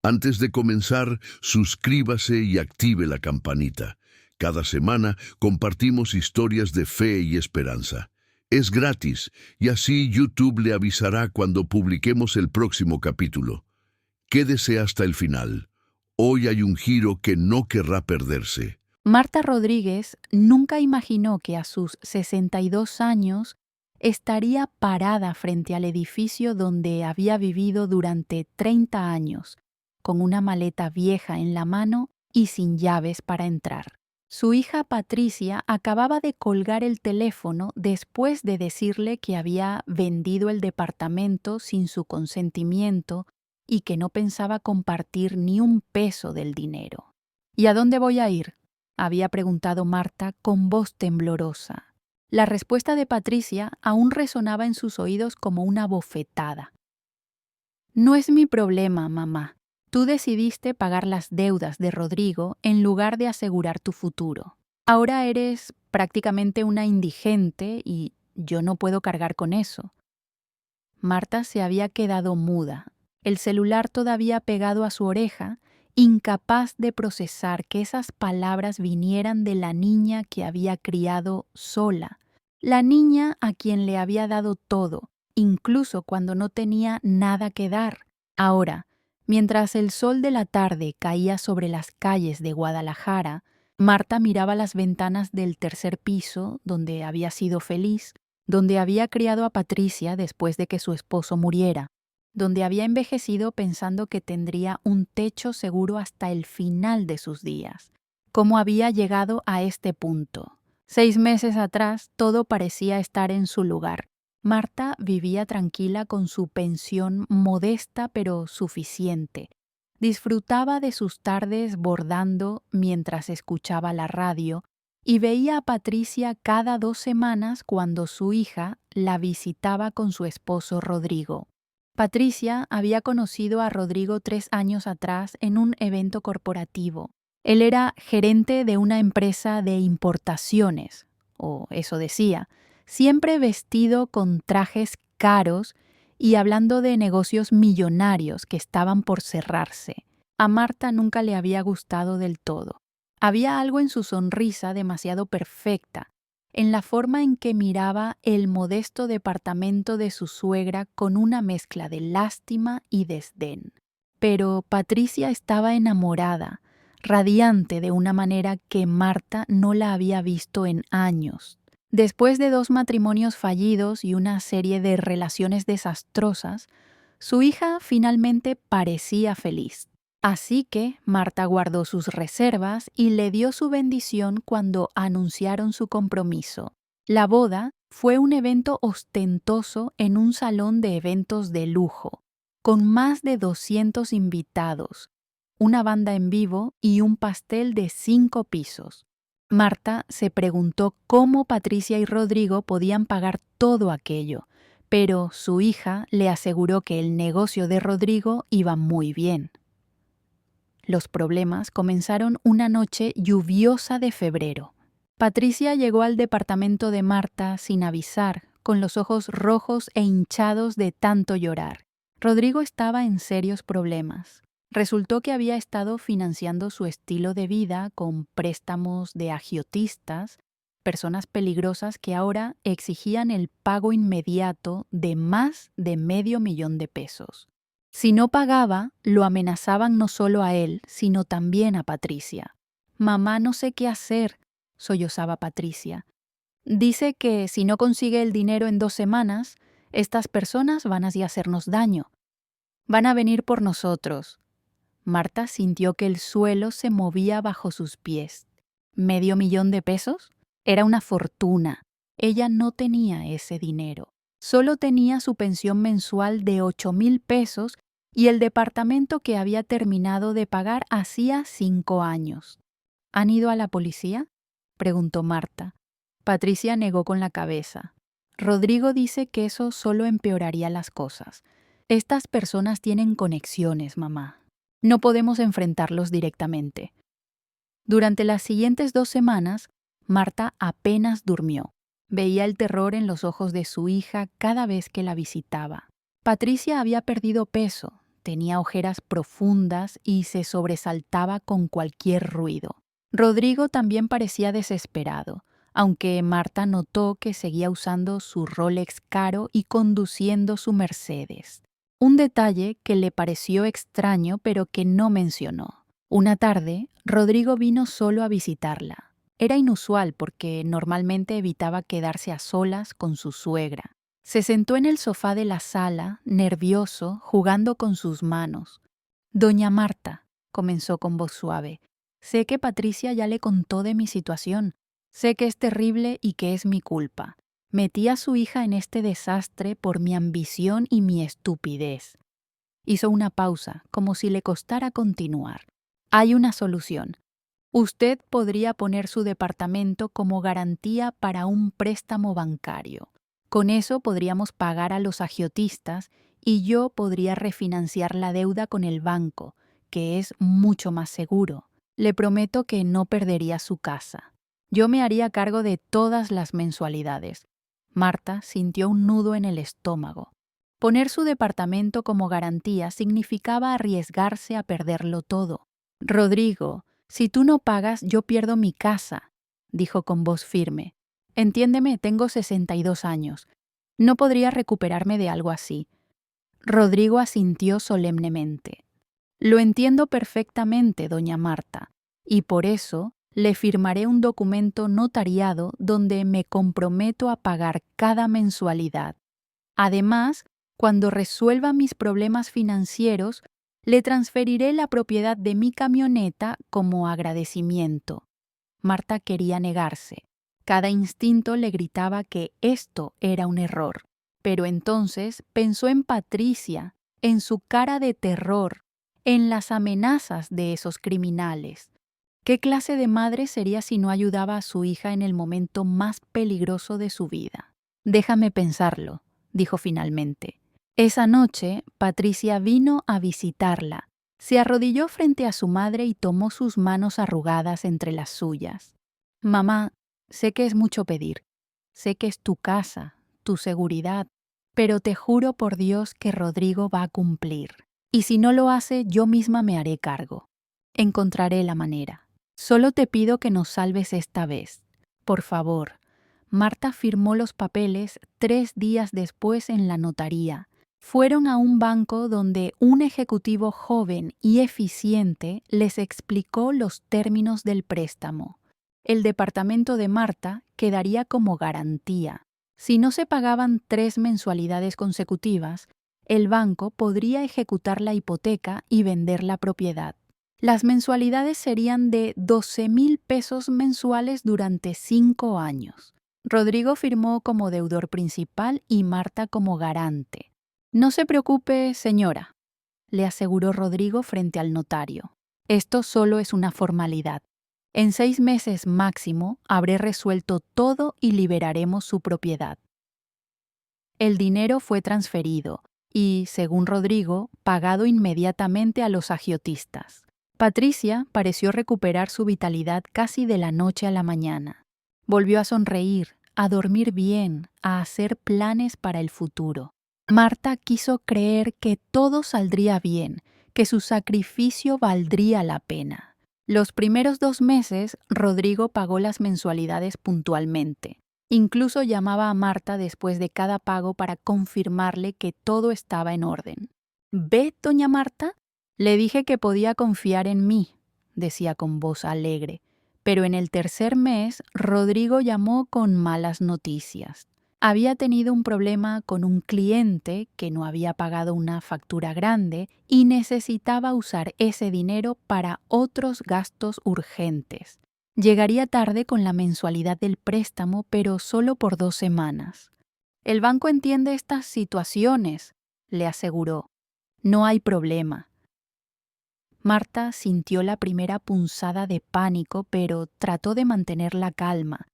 Antes de comenzar, suscríbase y active la campanita. Cada semana compartimos historias de fe y esperanza. Es gratis y así YouTube le avisará cuando publiquemos el próximo capítulo. Quédese hasta el final. Hoy hay un giro que no querrá perderse. Marta Rodríguez nunca imaginó que a sus 62 años estaría parada frente al edificio donde había vivido durante 30 años, con una maleta vieja en la mano y sin llaves para entrar. Su hija Patricia acababa de colgar el teléfono después de decirle que había vendido el departamento sin su consentimiento y que no pensaba compartir ni un peso del dinero. ¿Y a dónde voy a ir?, había preguntado Marta con voz temblorosa. La respuesta de Patricia aún resonaba en sus oídos como una bofetada. No es mi problema, mamá. Tú decidiste pagar las deudas de Rodrigo en lugar de asegurar tu futuro. Ahora eres prácticamente una indigente y yo no puedo cargar con eso. Marta se había quedado muda, el celular todavía pegado a su oreja, incapaz de procesar que esas palabras vinieran de la niña que había criado sola, la niña a quien le había dado todo, incluso cuando no tenía nada que dar. Ahora, mientras el sol de la tarde caía sobre las calles de Guadalajara, Marta miraba las ventanas del tercer piso, donde había sido feliz, donde había criado a Patricia después de que su esposo muriera, donde había envejecido pensando que tendría un techo seguro hasta el final de sus días. ¿Cómo había llegado a este punto? 6 meses atrás todo parecía estar en su lugar. Marta vivía tranquila con su pensión modesta pero suficiente. Disfrutaba de sus tardes bordando mientras escuchaba la radio y veía a Patricia cada 2 semanas cuando su hija la visitaba con su esposo Rodrigo. Patricia había conocido a Rodrigo 3 años atrás en un evento corporativo. Él era gerente de una empresa de importaciones, o eso decía, siempre vestido con trajes caros y hablando de negocios millonarios que estaban por cerrarse. A Marta nunca le había gustado del todo. Había algo en su sonrisa demasiado perfecta, en la forma en que miraba el modesto departamento de su suegra con una mezcla de lástima y desdén. Pero Patricia estaba enamorada, radiante de una manera que Marta no la había visto en años. Después de 2 matrimonios fallidos y una serie de relaciones desastrosas, su hija finalmente parecía feliz. Así que Marta guardó sus reservas y le dio su bendición cuando anunciaron su compromiso. La boda fue un evento ostentoso en un salón de eventos de lujo, con más de 200 invitados, una banda en vivo y un pastel de 5 pisos. Marta se preguntó cómo Patricia y Rodrigo podían pagar todo aquello, pero su hija le aseguró que el negocio de Rodrigo iba muy bien. Los problemas comenzaron una noche lluviosa de febrero. Patricia llegó al departamento de Marta sin avisar, con los ojos rojos e hinchados de tanto llorar. Rodrigo estaba en serios problemas. Resultó que había estado financiando su estilo de vida con préstamos de agiotistas, personas peligrosas que ahora exigían el pago inmediato de más de $500,000. Si no pagaba, lo amenazaban no solo a él, sino también a Patricia. «Mamá, no sé qué hacer», sollozaba Patricia. «Dice que si no consigue el dinero en 2 semanas, estas personas van a hacernos daño. Van a venir por nosotros». Marta sintió que el suelo se movía bajo sus pies. $500,000 era una fortuna. Ella no tenía ese dinero. Solo tenía su pensión mensual de $8,000 y el departamento que había terminado de pagar hacía 5 años. ¿Han ido a la policía?, preguntó Marta. Patricia negó con la cabeza. Rodrigo dice que eso solo empeoraría las cosas. Estas personas tienen conexiones, mamá. No podemos enfrentarlos directamente. Durante las siguientes 2 semanas, Marta apenas durmió. Veía el terror en los ojos de su hija cada vez que la visitaba. Patricia había perdido peso, tenía ojeras profundas y se sobresaltaba con cualquier ruido. Rodrigo también parecía desesperado, aunque Marta notó que seguía usando su Rolex caro y conduciendo su Mercedes. Un detalle que le pareció extraño pero que no mencionó. Una tarde, Rodrigo vino solo a visitarla. Era inusual porque normalmente evitaba quedarse a solas con su suegra. Se sentó en el sofá de la sala, nervioso, jugando con sus manos. «Doña Marta», comenzó con voz suave, «sé que Patricia ya le contó de mi situación. Sé que es terrible y que es mi culpa. Metí a su hija en este desastre por mi ambición y mi estupidez». Hizo una pausa, como si le costara continuar. «Hay una solución. Usted podría poner su departamento como garantía para un préstamo bancario. Con eso podríamos pagar a los agiotistas y yo podría refinanciar la deuda con el banco, que es mucho más seguro. Le prometo que no perdería su casa. Yo me haría cargo de todas las mensualidades». Marta sintió un nudo en el estómago. Poner su departamento como garantía significaba arriesgarse a perderlo todo. «Rodrigo, si tú no pagas, yo pierdo mi casa», dijo con voz firme. «Entiéndeme, tengo 62 años. No podría recuperarme de algo así». Rodrigo asintió solemnemente. «Lo entiendo perfectamente, doña Marta, y por eso le firmaré un documento notariado donde me comprometo a pagar cada mensualidad. Además, cuando resuelva mis problemas financieros, le transferiré la propiedad de mi camioneta como agradecimiento». Marta quería negarse. Cada instinto le gritaba que esto era un error. Pero entonces pensó en Patricia, en su cara de terror, en las amenazas de esos criminales. ¿Qué clase de madre sería si no ayudaba a su hija en el momento más peligroso de su vida? «Déjame pensarlo», dijo finalmente. Esa noche, Patricia vino a visitarla. Se arrodilló frente a su madre y tomó sus manos arrugadas entre las suyas. «Mamá, sé que es mucho pedir. Sé que es tu casa, tu seguridad, pero te juro por Dios que Rodrigo va a cumplir. Y si no lo hace, yo misma me haré cargo. Encontraré la manera. Solo te pido que nos salves esta vez. Por favor». Marta firmó los papeles 3 días después en la notaría. Fueron a un banco donde un ejecutivo joven y eficiente les explicó los términos del préstamo. El departamento de Marta quedaría como garantía. Si no se pagaban 3 mensualidades consecutivas, el banco podría ejecutar la hipoteca y vender la propiedad. Las mensualidades serían de 12,000 pesos mensuales durante 5 años. Rodrigo firmó como deudor principal y Marta como garante. «No se preocupe, señora», le aseguró Rodrigo frente al notario. «Esto solo es una formalidad. En 6 meses máximo habré resuelto todo y liberaremos su propiedad». El dinero fue transferido y, según Rodrigo, pagado inmediatamente a los agiotistas. Patricia pareció recuperar su vitalidad casi de la noche a la mañana. Volvió a sonreír, a dormir bien, a hacer planes para el futuro. Marta quiso creer que todo saldría bien, que su sacrificio valdría la pena. Los primeros 2 meses, Rodrigo pagó las mensualidades puntualmente. Incluso llamaba a Marta después de cada pago para confirmarle que todo estaba en orden. «¿Ve, doña Marta? Le dije que podía confiar en mí», decía con voz alegre. Pero en el tercer mes, Rodrigo llamó con malas noticias. Había tenido un problema con un cliente que no había pagado una factura grande y necesitaba usar ese dinero para otros gastos urgentes. Llegaría tarde con la mensualidad del préstamo, pero solo por 2 semanas. «El banco entiende estas situaciones», le aseguró. «No hay problema». Marta sintió la primera punzada de pánico, pero trató de mantener la calma.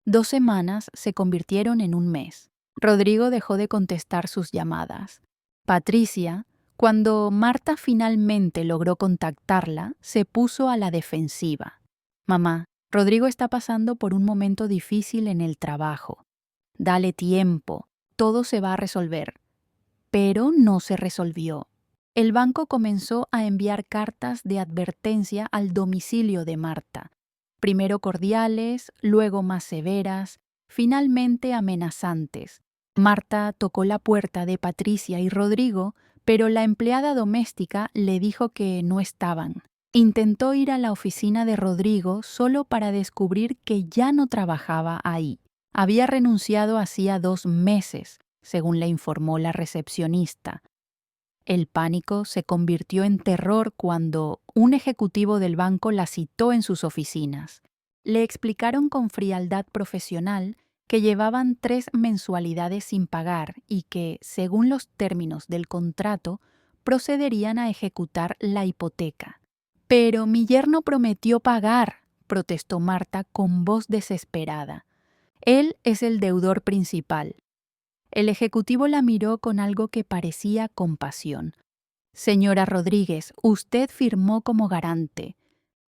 2 semanas se convirtieron en un mes. Rodrigo dejó de contestar sus llamadas. Patricia, cuando Marta finalmente logró contactarla, se puso a la defensiva. «Mamá, Rodrigo está pasando por un momento difícil en el trabajo. Dale tiempo, todo se va a resolver». Pero no se resolvió. El banco comenzó a enviar cartas de advertencia al domicilio de Marta, primero cordiales, luego más severas, finalmente amenazantes. Marta tocó la puerta de Patricia y Rodrigo, pero la empleada doméstica le dijo que no estaban. Intentó ir a la oficina de Rodrigo solo para descubrir que ya no trabajaba ahí. Había renunciado hacía 2 meses, según le informó la recepcionista. El pánico se convirtió en terror cuando un ejecutivo del banco la citó en sus oficinas. Le explicaron con frialdad profesional que llevaban 3 mensualidades sin pagar y que, según los términos del contrato, procederían a ejecutar la hipoteca. «Pero mi yerno prometió pagar», protestó Marta con voz desesperada. «Él es el deudor principal». El ejecutivo la miró con algo que parecía compasión. «Señora Rodríguez, usted firmó como garante.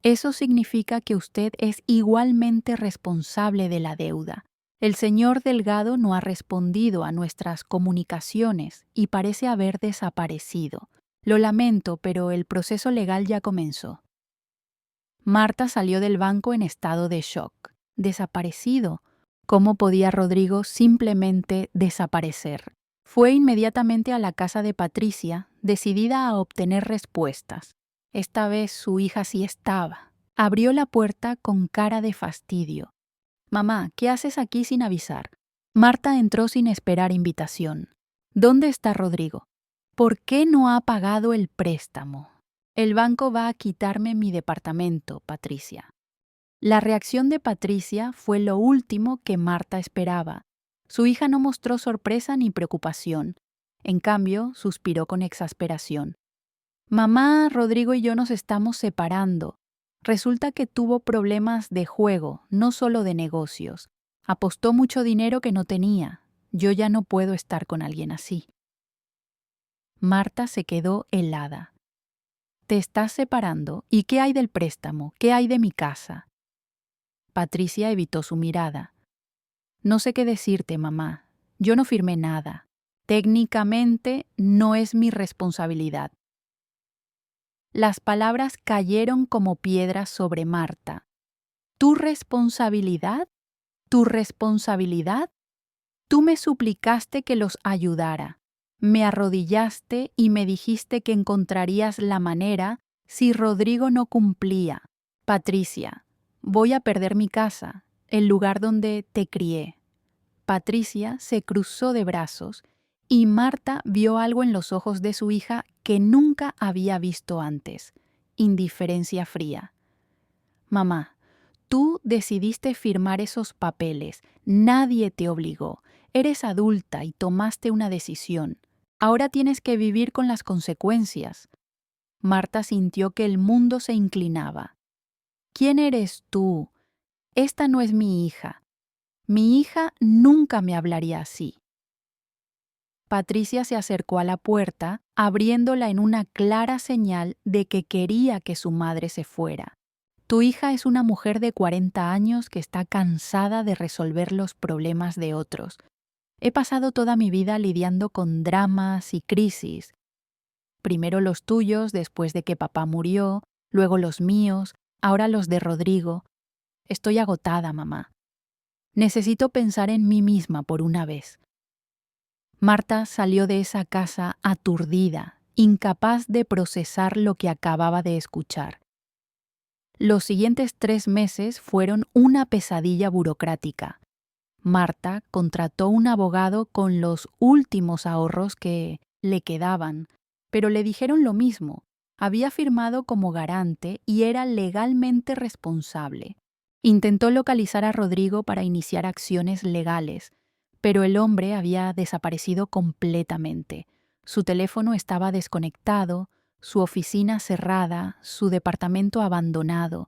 Eso significa que usted es igualmente responsable de la deuda. El señor Delgado no ha respondido a nuestras comunicaciones y parece haber desaparecido. Lo lamento, pero el proceso legal ya comenzó». Marta salió del banco en estado de shock. ¿Desaparecido? ¿Cómo podía Rodrigo simplemente desaparecer? Fue inmediatamente a la casa de Patricia, decidida a obtener respuestas. Esta vez su hija sí estaba. Abrió la puerta con cara de fastidio. «Mamá, ¿qué haces aquí sin avisar?» Marta entró sin esperar invitación. «¿Dónde está Rodrigo? ¿Por qué no ha pagado el préstamo?» «El banco va a quitarme mi departamento, Patricia». La reacción de Patricia fue lo último que Marta esperaba. Su hija no mostró sorpresa ni preocupación. En cambio, suspiró con exasperación. «Mamá, Rodrigo y yo nos estamos separando. Resulta que tuvo problemas de juego, no solo de negocios. Apostó mucho dinero que no tenía. Yo ya no puedo estar con alguien así». Marta se quedó helada. «¿Te estás separando? ¿Y qué hay del préstamo? ¿Qué hay de mi casa?» Patricia evitó su mirada. «No sé qué decirte, mamá. Yo no firmé nada. Técnicamente no es mi responsabilidad». Las palabras cayeron como piedras sobre Marta. «¿Tu responsabilidad? ¿Tu responsabilidad? Tú me suplicaste que los ayudara. Me arrodillaste y me dijiste que encontrarías la manera si Rodrigo no cumplía. Patricia, voy a perder mi casa, el lugar donde te crié». Patricia se cruzó de brazos y Marta vio algo en los ojos de su hija que nunca había visto antes: indiferencia fría. «Mamá, tú decidiste firmar esos papeles, nadie te obligó. Eres adulta y tomaste una decisión. Ahora tienes que vivir con las consecuencias». Marta sintió que el mundo se inclinaba. «¿Quién eres tú? Esta no es mi hija. Mi hija nunca me hablaría así». Patricia se acercó a la puerta, abriéndola en una clara señal de que quería que su madre se fuera. «Tu hija es una mujer de 40 años que está cansada de resolver los problemas de otros. He pasado toda mi vida lidiando con dramas y crisis. Primero los tuyos, después de que papá murió, luego los míos, ahora los de Rodrigo. Estoy agotada, mamá. Necesito pensar en mí misma por una vez». Marta salió de esa casa aturdida, incapaz de procesar lo que acababa de escuchar. Los siguientes 3 meses fueron una pesadilla burocrática. Marta contrató un abogado con los últimos ahorros que le quedaban, pero le dijeron lo mismo. Había firmado como garante y era legalmente responsable. Intentó localizar a Rodrigo para iniciar acciones legales, pero el hombre había desaparecido completamente. Su teléfono estaba desconectado, su oficina cerrada, su departamento abandonado.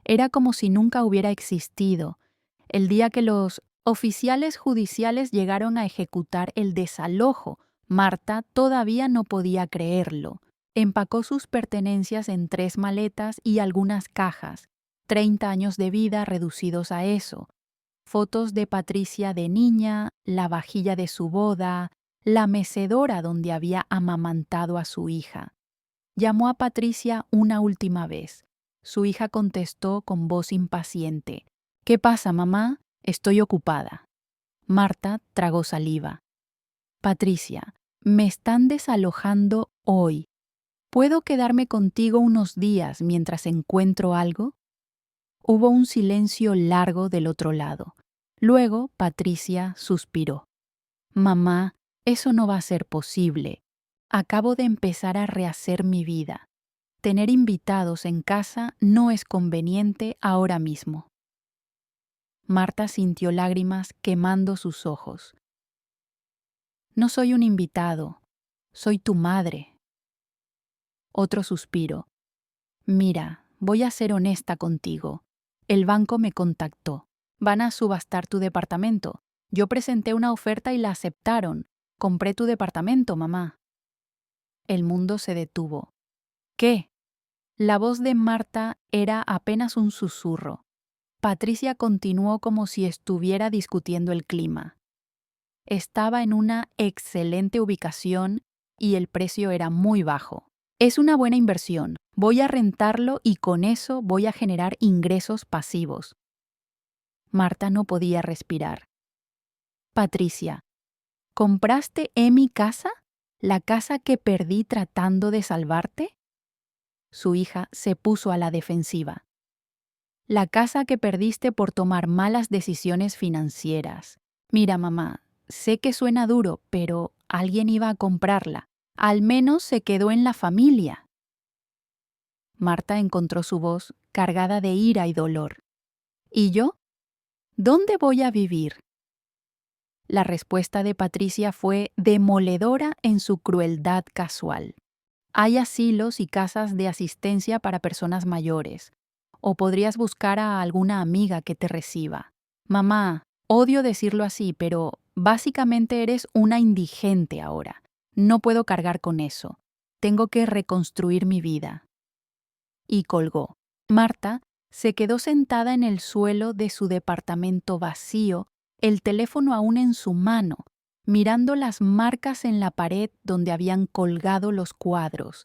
Era como si nunca hubiera existido. El día que los oficiales judiciales llegaron a ejecutar el desalojo, Marta todavía no podía creerlo. Empacó sus pertenencias en 3 maletas y algunas cajas. 30 años de vida reducidos a eso. Fotos de Patricia de niña, la vajilla de su boda, la mecedora donde había amamantado a su hija. Llamó a Patricia una última vez. Su hija contestó con voz impaciente. «¿Qué pasa, mamá? Estoy ocupada». Marta tragó saliva. «Patricia, me están desalojando hoy. ¿Puedo quedarme contigo unos días mientras encuentro algo?» Hubo un silencio largo del otro lado. Luego Patricia suspiró. «Mamá, eso no va a ser posible. Acabo de empezar a rehacer mi vida. Tener invitados en casa no es conveniente ahora mismo». Marta sintió lágrimas quemando sus ojos. «No soy un invitado, soy tu madre». Otro suspiro. «Mira, voy a ser honesta contigo. El banco me contactó. Van a subastar tu departamento. Yo presenté una oferta y la aceptaron. Compré tu departamento, mamá». El mundo se detuvo. «¿Qué?». La voz de Marta era apenas un susurro. Patricia continuó como si estuviera discutiendo el clima. Estaba en una excelente ubicación y el precio era muy bajo. «Es una buena inversión. Voy a rentarlo y con eso voy a generar ingresos pasivos». Marta no podía respirar. «Patricia, ¿compraste mi casa? ¿La casa que perdí tratando de salvarte?». Su hija se puso a la defensiva. «La casa que perdiste por tomar malas decisiones financieras. Mira, mamá, sé que suena duro, pero alguien iba a comprarla. Al menos se quedó en la familia». Marta encontró su voz cargada de ira y dolor. «¿Y yo? ¿Dónde voy a vivir?». La respuesta de Patricia fue demoledora en su crueldad casual. «Hay asilos y casas de asistencia para personas mayores. O podrías buscar a alguna amiga que te reciba. Mamá, odio decirlo así, pero básicamente eres una indigente ahora. No puedo cargar con eso. Tengo que reconstruir mi vida». Y colgó. Marta se quedó sentada en el suelo de su departamento vacío, el teléfono aún en su mano, mirando las marcas en la pared donde habían colgado los cuadros.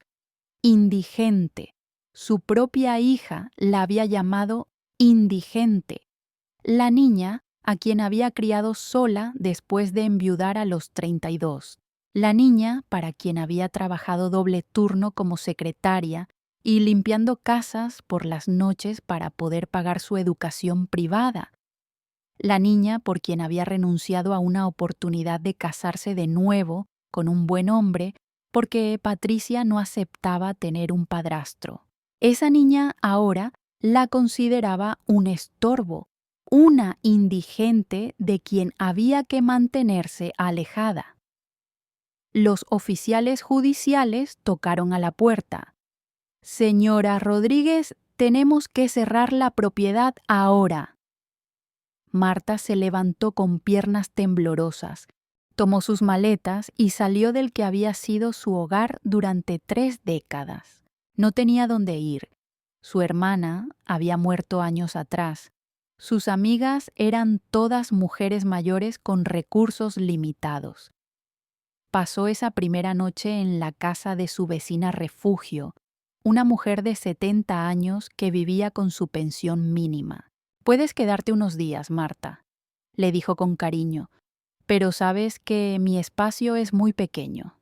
Indigente. Su propia hija la había llamado indigente. La niña a quien había criado sola después de enviudar a los 32. La niña para quien había trabajado doble turno como secretaria y limpiando casas por las noches para poder pagar su educación privada. La niña por quien había renunciado a una oportunidad de casarse de nuevo con un buen hombre porque Patricia no aceptaba tener un padrastro. Esa niña ahora la consideraba un estorbo, una indigente de quien había que mantenerse alejada. Los oficiales judiciales tocaron a la puerta. «Señora Rodríguez, tenemos que cerrar la propiedad ahora». Marta se levantó con piernas temblorosas, tomó sus maletas y salió del que había sido su hogar durante 3 décadas. No tenía dónde ir. Su hermana había muerto años atrás. Sus amigas eran todas mujeres mayores con recursos limitados. Pasó esa primera noche en la casa de su vecina refugio, una mujer de 70 años que vivía con su pensión mínima. «Puedes quedarte unos días, Marta», le dijo con cariño, «pero sabes que mi espacio es muy pequeño».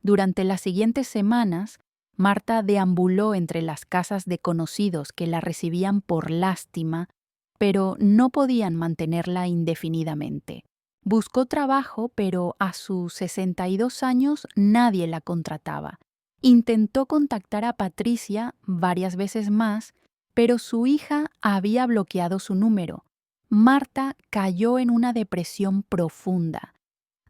Durante las siguientes semanas, Marta deambuló entre las casas de conocidos que la recibían por lástima, pero no podían mantenerla indefinidamente. Buscó trabajo, pero a sus 62 años nadie la contrataba. Intentó contactar a Patricia varias veces más, pero su hija había bloqueado su número. Marta cayó en una depresión profunda.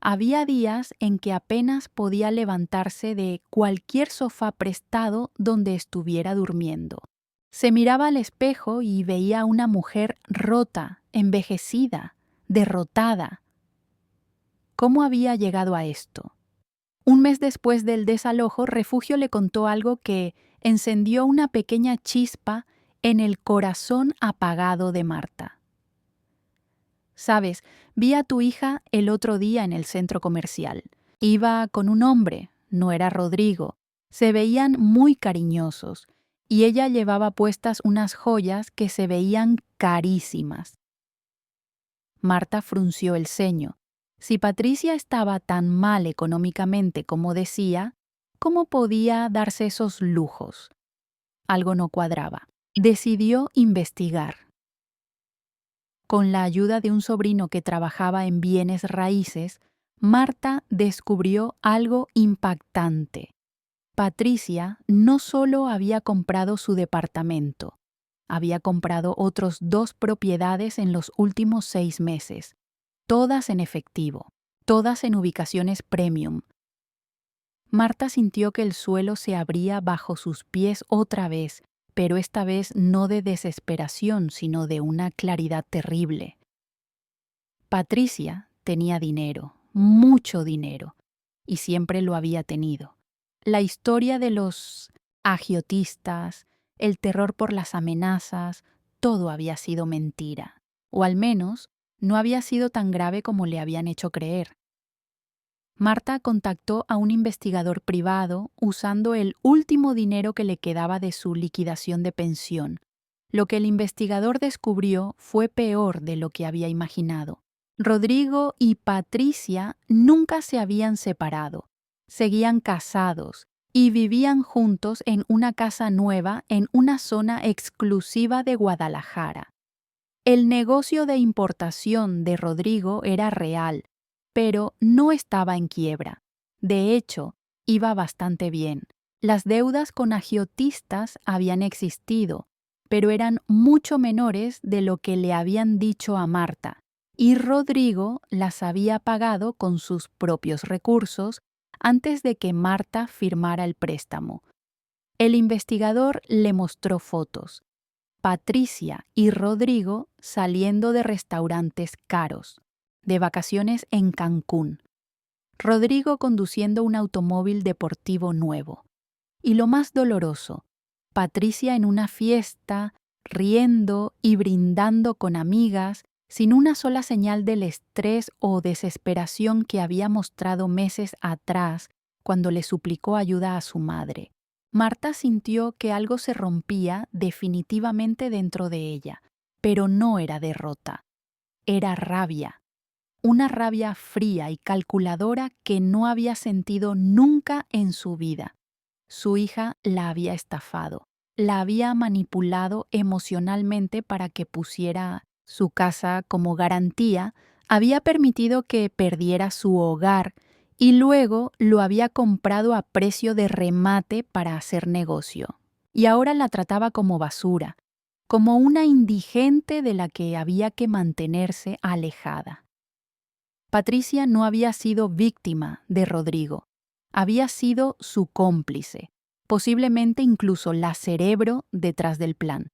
Había días en que apenas podía levantarse de cualquier sofá prestado donde estuviera durmiendo. Se miraba al espejo y veía a una mujer rota, envejecida, derrotada. ¿Cómo había llegado a esto? Un mes después del desalojo, Refugio le contó algo que encendió una pequeña chispa en el corazón apagado de Marta. Sabes, vi a tu hija el otro día en el centro comercial. Iba con un hombre, no era Rodrigo. Se veían muy cariñosos y ella llevaba puestas unas joyas que se veían carísimas. Marta frunció el ceño. Si Patricia estaba tan mal económicamente como decía, ¿cómo podía darse esos lujos? Algo no cuadraba. Decidió investigar. Con la ayuda de un sobrino que trabajaba en bienes raíces, Marta descubrió algo impactante. Patricia no solo había comprado su departamento, había comprado otros 2 propiedades en los últimos 6 meses, todas en efectivo, todas en ubicaciones premium. Marta sintió que el suelo se abría bajo sus pies otra vez, pero esta vez no de desesperación, sino de una claridad terrible. Patricia tenía dinero, mucho dinero, y siempre lo había tenido. La historia de los agiotistas, el terror por las amenazas, todo había sido mentira, o al menos no había sido tan grave como le habían hecho creer. Marta contactó a un investigador privado usando el último dinero que le quedaba de su liquidación de pensión. Lo que el investigador descubrió fue peor de lo que había imaginado. Rodrigo y Patricia nunca se habían separado, seguían casados y vivían juntos en una casa nueva en una zona exclusiva de Guadalajara. El negocio de importación de Rodrigo era real, pero no estaba en quiebra. De hecho, iba bastante bien. Las deudas con agiotistas habían existido, pero eran mucho menores de lo que le habían dicho a Marta, y Rodrigo las había pagado con sus propios recursos antes de que Marta firmara el préstamo. El investigador le mostró fotos. Patricia y Rodrigo saliendo de restaurantes caros, de vacaciones en Cancún. Rodrigo conduciendo un automóvil deportivo nuevo. Y lo más doloroso, Patricia en una fiesta, riendo y brindando con amigas, sin una sola señal del estrés o desesperación que había mostrado meses atrás cuando le suplicó ayuda a su madre. Marta sintió que algo se rompía definitivamente dentro de ella, pero no era derrota. Era rabia. Una rabia fría y calculadora que no había sentido nunca en su vida. Su hija la había estafado, la había manipulado emocionalmente para que pusiera su casa como garantía, había permitido que perdiera su hogar y luego lo había comprado a precio de remate para hacer negocio. Y ahora la trataba como basura, como una indigente de la que había que mantenerse alejada. Patricia no había sido víctima de Rodrigo, había sido su cómplice, posiblemente incluso la cerebro detrás del plan.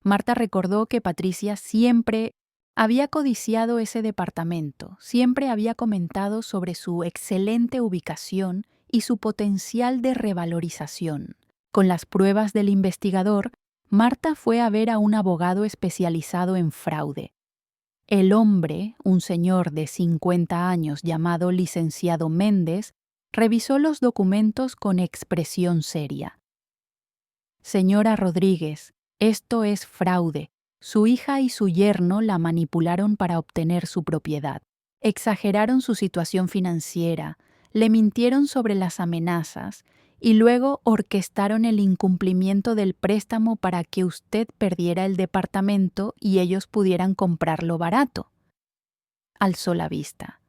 Marta recordó que Patricia siempre había codiciado ese departamento, siempre había comentado sobre su excelente ubicación y su potencial de revalorización. Con las pruebas del investigador, Marta fue a ver a un abogado especializado en fraude. El hombre, un señor de 50 años llamado licenciado Méndez, revisó los documentos con expresión seria. Señora Rodríguez, esto es fraude. Su hija y su yerno la manipularon para obtener su propiedad. Exageraron su situación financiera, le mintieron sobre las amenazas y luego orquestaron el incumplimiento del préstamo para que usted perdiera el departamento y ellos pudieran comprarlo barato. Alzó la vista.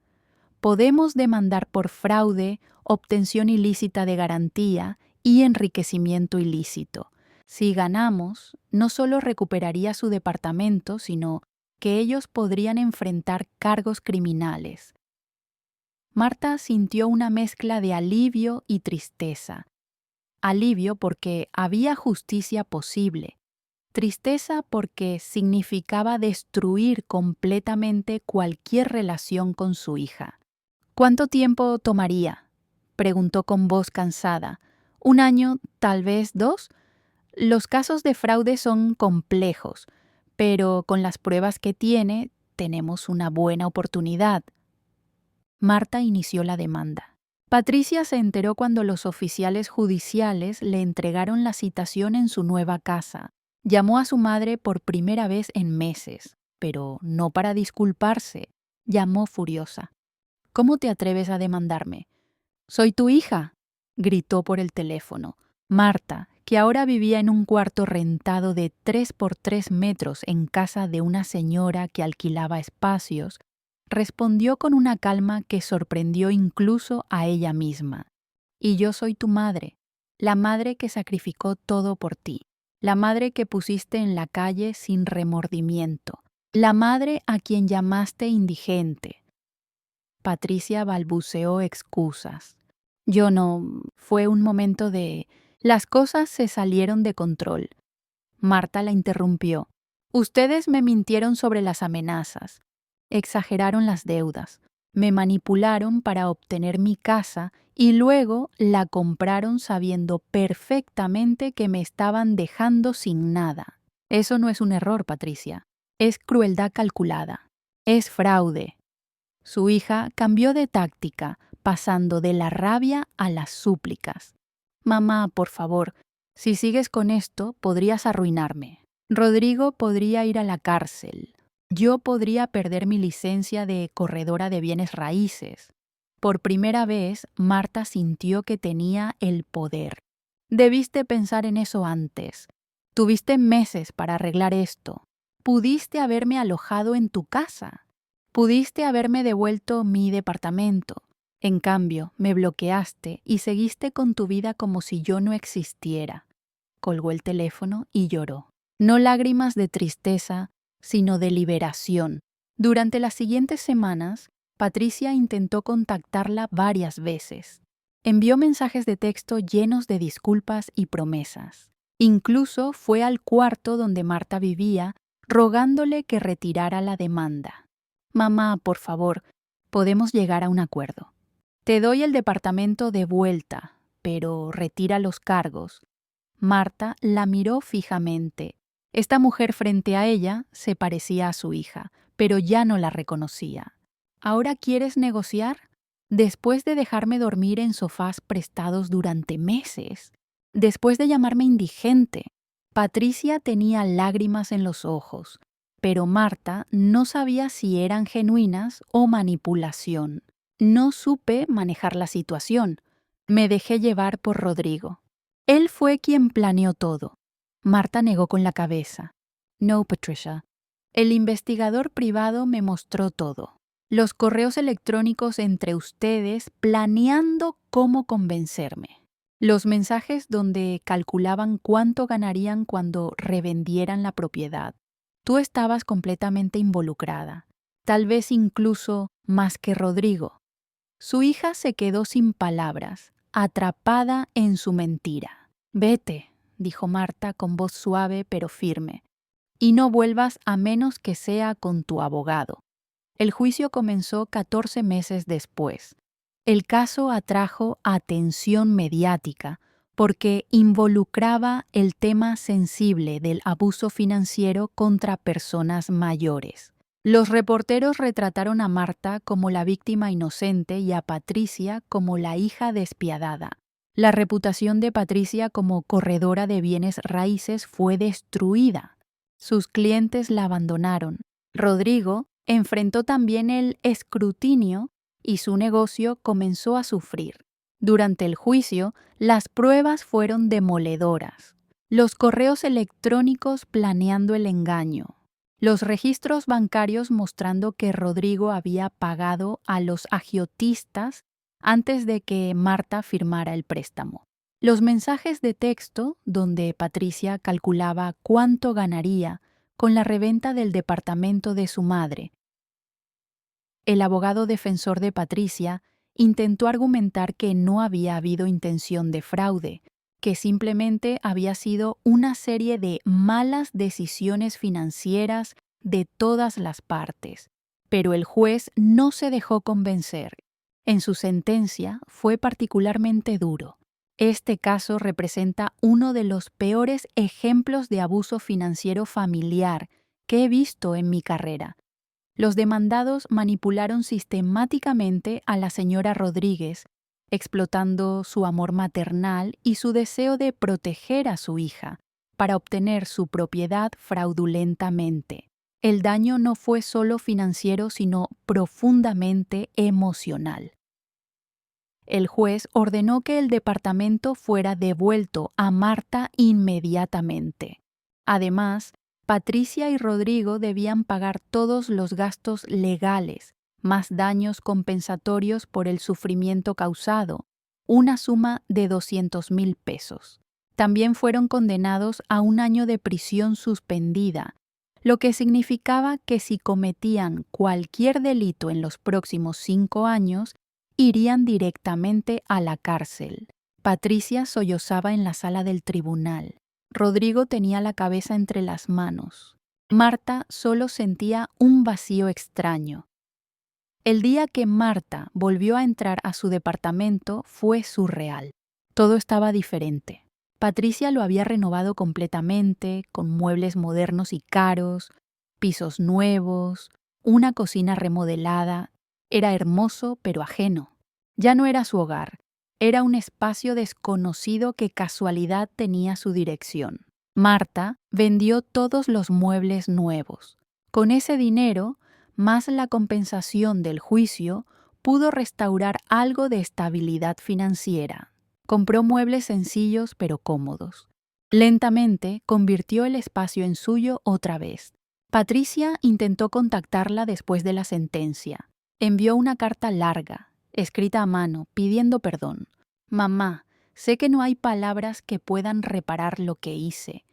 Podemos demandar por fraude, obtención ilícita de garantía y enriquecimiento ilícito. Si ganamos, no solo recuperaría su departamento, sino que ellos podrían enfrentar cargos criminales. Marta sintió una mezcla de alivio y tristeza. Alivio porque había justicia posible. Tristeza porque significaba destruir completamente cualquier relación con su hija. ¿Cuánto tiempo tomaría?, preguntó con voz cansada. ¿1 año, tal vez 2? Los casos de fraude son complejos, pero con las pruebas que tiene, tenemos una buena oportunidad. Marta inició la demanda. Patricia se enteró cuando los oficiales judiciales le entregaron la citación en su nueva casa. Llamó a su madre por primera vez en meses, pero no para disculparse. Llamó furiosa. ¿Cómo te atreves a demandarme? Soy tu hija, gritó por el teléfono. Marta, que ahora vivía en un cuarto rentado de 3 por 3 metros en casa de una señora que alquilaba espacios, respondió con una calma que sorprendió incluso a ella misma. Y yo soy tu madre, la madre que sacrificó todo por ti, la madre que pusiste en la calle sin remordimiento, la madre a quien llamaste indigente. Patricia balbuceó excusas. Yo no, fue un momento de... Las cosas se salieron de control. Marta la interrumpió. Ustedes me mintieron sobre las amenazas. Exageraron las deudas. Me manipularon para obtener mi casa y luego la compraron sabiendo perfectamente que me estaban dejando sin nada. Eso no es un error, Patricia. Es crueldad calculada. Es fraude. Su hija cambió de táctica, pasando de la rabia a las súplicas. Mamá, por favor, si sigues con esto, podrías arruinarme. Rodrigo podría ir a la cárcel. Yo podría perder mi licencia de corredora de bienes raíces. Por primera vez, Marta sintió que tenía el poder. Debiste pensar en eso antes. Tuviste meses para arreglar esto. Pudiste haberme alojado en tu casa. Pudiste haberme devuelto mi departamento. En cambio, me bloqueaste y seguiste con tu vida como si yo no existiera. Colgó el teléfono y lloró. No lágrimas de tristeza, sino de liberación. Durante las siguientes semanas, Patricia intentó contactarla varias veces. Envió mensajes de texto llenos de disculpas y promesas. Incluso fue al cuarto donde Marta vivía, rogándole que retirara la demanda. Mamá, por favor, podemos llegar a un acuerdo. Te doy el departamento de vuelta, pero retira los cargos. Marta la miró fijamente. Esta mujer frente a ella se parecía a su hija, pero ya no la reconocía. ¿Ahora quieres negociar? Después de dejarme dormir en sofás prestados durante meses, después de llamarme indigente, Patricia tenía lágrimas en los ojos, pero Marta no sabía si eran genuinas o manipulación. No supe manejar la situación. Me dejé llevar por Rodrigo. Él fue quien planeó todo. Marta negó con la cabeza. No, Patricia. El investigador privado me mostró todo. Los correos electrónicos entre ustedes planeando cómo convencerme. Los mensajes donde calculaban cuánto ganarían cuando revendieran la propiedad. Tú estabas completamente involucrada, tal vez incluso más que Rodrigo. Su hija se quedó sin palabras, atrapada en su mentira. Vete, dijo Marta con voz suave pero firme, y no vuelvas a menos que sea con tu abogado. El juicio comenzó 14 meses después. El caso atrajo atención mediática porque involucraba el tema sensible del abuso financiero contra personas mayores. Los reporteros retrataron a Marta como la víctima inocente y a Patricia como la hija despiadada. La reputación de Patricia como corredora de bienes raíces fue destruida. Sus clientes la abandonaron. Rodrigo enfrentó también el escrutinio y su negocio comenzó a sufrir. Durante el juicio, las pruebas fueron demoledoras. Los correos electrónicos planeando el engaño. Los registros bancarios mostrando que Rodrigo había pagado a los agiotistas antes de que Marta firmara el préstamo. Los mensajes de texto donde Patricia calculaba cuánto ganaría con la reventa del departamento de su madre. El abogado defensor de Patricia intentó argumentar que no había habido intención de fraude, que simplemente había sido una serie de malas decisiones financieras de todas las partes. Pero el juez no se dejó convencer. En su sentencia fue particularmente duro. Este caso representa uno de los peores ejemplos de abuso financiero familiar que he visto en mi carrera. Los demandados manipularon sistemáticamente a la señora Rodríguez, explotando su amor maternal y su deseo de proteger a su hija para obtener su propiedad fraudulentamente. El daño no fue solo financiero, sino profundamente emocional. El juez ordenó que el departamento fuera devuelto a Marta inmediatamente. Además, Patricia y Rodrigo debían pagar todos los gastos legales, más daños compensatorios por el sufrimiento causado, una suma de 200,000 pesos. También fueron condenados a 1 año de prisión suspendida, lo que significaba que si cometían cualquier delito en los próximos 5 años, irían directamente a la cárcel. Patricia sollozaba en la sala del tribunal. Rodrigo tenía la cabeza entre las manos. Marta solo sentía un vacío extraño. El día que Marta volvió a entrar a su departamento fue surreal. Todo estaba diferente. Patricia lo había renovado completamente, con muebles modernos y caros, pisos nuevos, una cocina remodelada. Era hermoso pero ajeno. Ya no era su hogar, era un espacio desconocido que casualidad tenía su dirección. Marta vendió todos los muebles nuevos. Con ese dinero, más la compensación del juicio, pudo restaurar algo de estabilidad financiera. Compró muebles sencillos pero cómodos. Lentamente convirtió el espacio en suyo otra vez. Patricia intentó contactarla después de la sentencia. Envió una carta larga, escrita a mano, pidiendo perdón. «Mamá, sé que no hay palabras que puedan reparar lo que hice.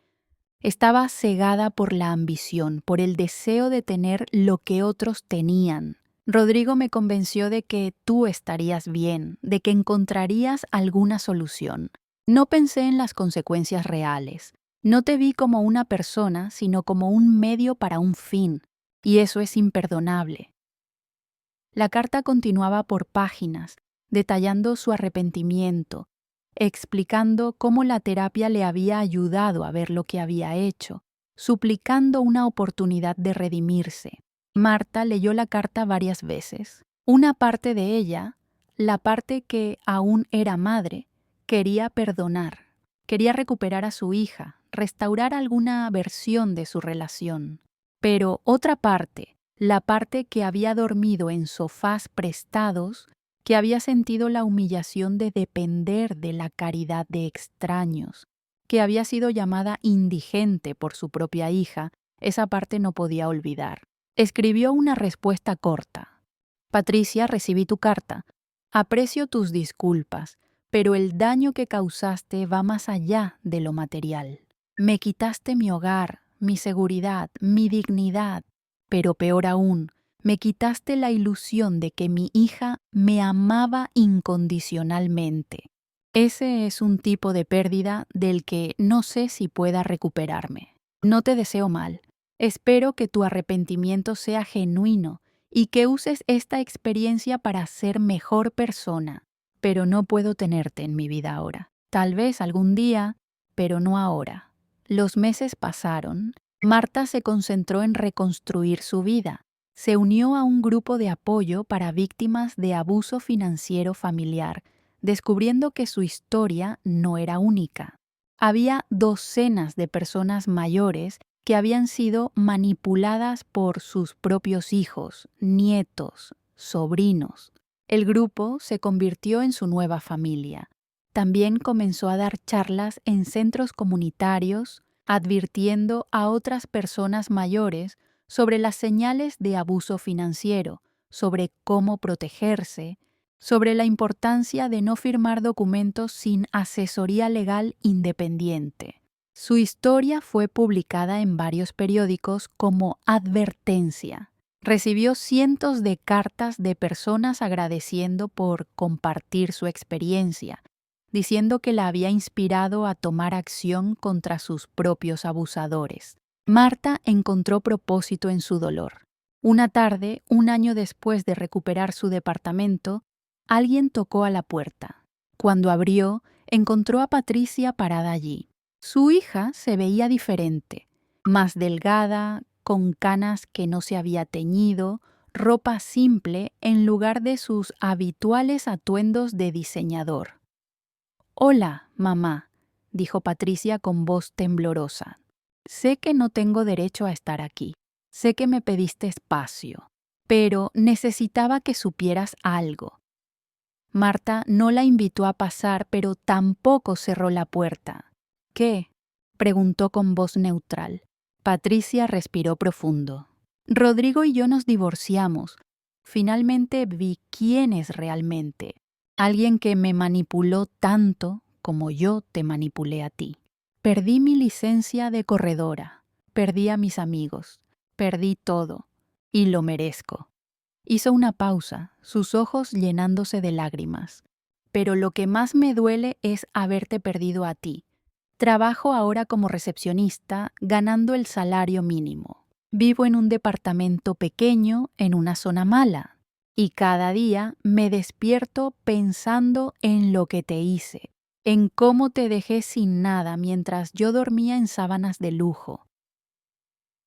Estaba cegada por la ambición, por el deseo de tener lo que otros tenían. Rodrigo me convenció de que tú estarías bien, de que encontrarías alguna solución. No pensé en las consecuencias reales. No te vi como una persona, sino como un medio para un fin. Y eso es imperdonable». La carta continuaba por páginas, detallando su arrepentimiento, explicando cómo la terapia le había ayudado a ver lo que había hecho, suplicando una oportunidad de redimirse. Marta leyó la carta varias veces. Una parte de ella, la parte que aún era madre, quería perdonar, quería recuperar a su hija, restaurar alguna versión de su relación. Pero otra parte, la parte que había dormido en sofás prestados, que había sentido la humillación de depender de la caridad de extraños, que había sido llamada indigente por su propia hija, esa parte no podía olvidar. Escribió una respuesta corta. «Patricia, recibí tu carta. Aprecio tus disculpas, pero el daño que causaste va más allá de lo material. Me quitaste mi hogar, mi seguridad, mi dignidad, pero peor aún, me quitaste la ilusión de que mi hija me amaba incondicionalmente. Ese es un tipo de pérdida del que no sé si pueda recuperarme. No te deseo mal. Espero que tu arrepentimiento sea genuino y que uses esta experiencia para ser mejor persona, pero no puedo tenerte en mi vida ahora. Tal vez algún día, pero no ahora». Los meses pasaron. Marta se concentró en reconstruir su vida. Se unió a un grupo de apoyo para víctimas de abuso financiero familiar, descubriendo que su historia no era única. Había docenas de personas mayores que habían sido manipuladas por sus propios hijos, nietos, sobrinos. El grupo se convirtió en su nueva familia. También comenzó a dar charlas en centros comunitarios, advirtiendo a otras personas mayores sobre las señales de abuso financiero, sobre cómo protegerse, sobre la importancia de no firmar documentos sin asesoría legal independiente. Su historia fue publicada en varios periódicos como advertencia. Recibió cientos de cartas de personas agradeciendo por compartir su experiencia, diciendo que la había inspirado a tomar acción contra sus propios abusadores. Marta encontró propósito en su dolor. Una tarde, 1 año después de recuperar su departamento, alguien tocó a la puerta. Cuando abrió, encontró a Patricia parada allí. Su hija se veía diferente, más delgada, con canas que no se había teñido, ropa simple en lugar de sus habituales atuendos de diseñador. «Hola, mamá», dijo Patricia con voz temblorosa. «Sé que no tengo derecho a estar aquí. Sé que me pediste espacio, pero necesitaba que supieras algo». Marta no la invitó a pasar, pero tampoco cerró la puerta. «¿Qué?», preguntó con voz neutral. Patricia respiró profundo. «Rodrigo y yo nos divorciamos. Finalmente vi quién es realmente. Alguien que me manipuló tanto como yo te manipulé a ti. Perdí mi licencia de corredora. Perdí a mis amigos. Perdí todo. Y lo merezco». Hizo una pausa, sus ojos llenándose de lágrimas. «Pero lo que más me duele es haberte perdido a ti. Trabajo ahora como recepcionista, ganando el salario mínimo. Vivo en un departamento pequeño, en una zona mala. Y cada día me despierto pensando en lo que te hice, en cómo te dejé sin nada mientras yo dormía en sábanas de lujo».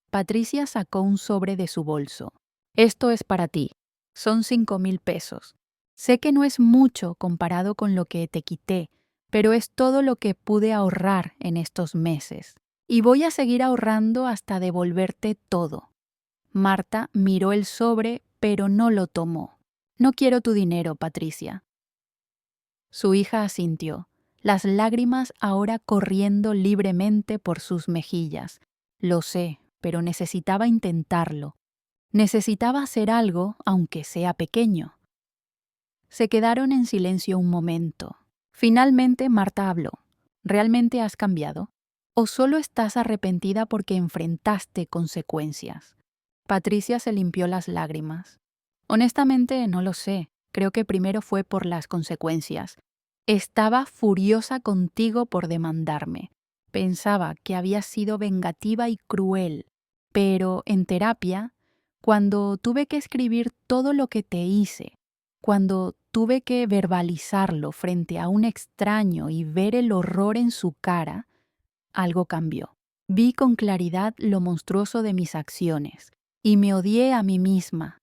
Patricia sacó un sobre de su bolso. «Esto es para ti. Son 5,000 pesos. Sé que no es mucho comparado con lo que te quité, pero es todo lo que pude ahorrar en estos meses. Y voy a seguir ahorrando hasta devolverte todo». Marta miró el sobre, pero no lo tomó. «No quiero tu dinero, Patricia». Su hija asintió, las lágrimas ahora corriendo libremente por sus mejillas. «Lo sé, pero necesitaba intentarlo. Necesitaba hacer algo, aunque sea pequeño». Se quedaron en silencio un momento. Finalmente Marta habló. «¿Realmente has cambiado? ¿O solo estás arrepentida porque enfrentaste consecuencias?» Patricia se limpió las lágrimas. «Honestamente, no lo sé. Creo que primero fue por las consecuencias. Estaba furiosa contigo por demandarme. Pensaba que habías sido vengativa y cruel. Pero en terapia, cuando tuve que escribir todo lo que te hice, cuando tuve que verbalizarlo frente a un extraño y ver el horror en su cara, algo cambió. Vi con claridad lo monstruoso de mis acciones y me odié a mí misma».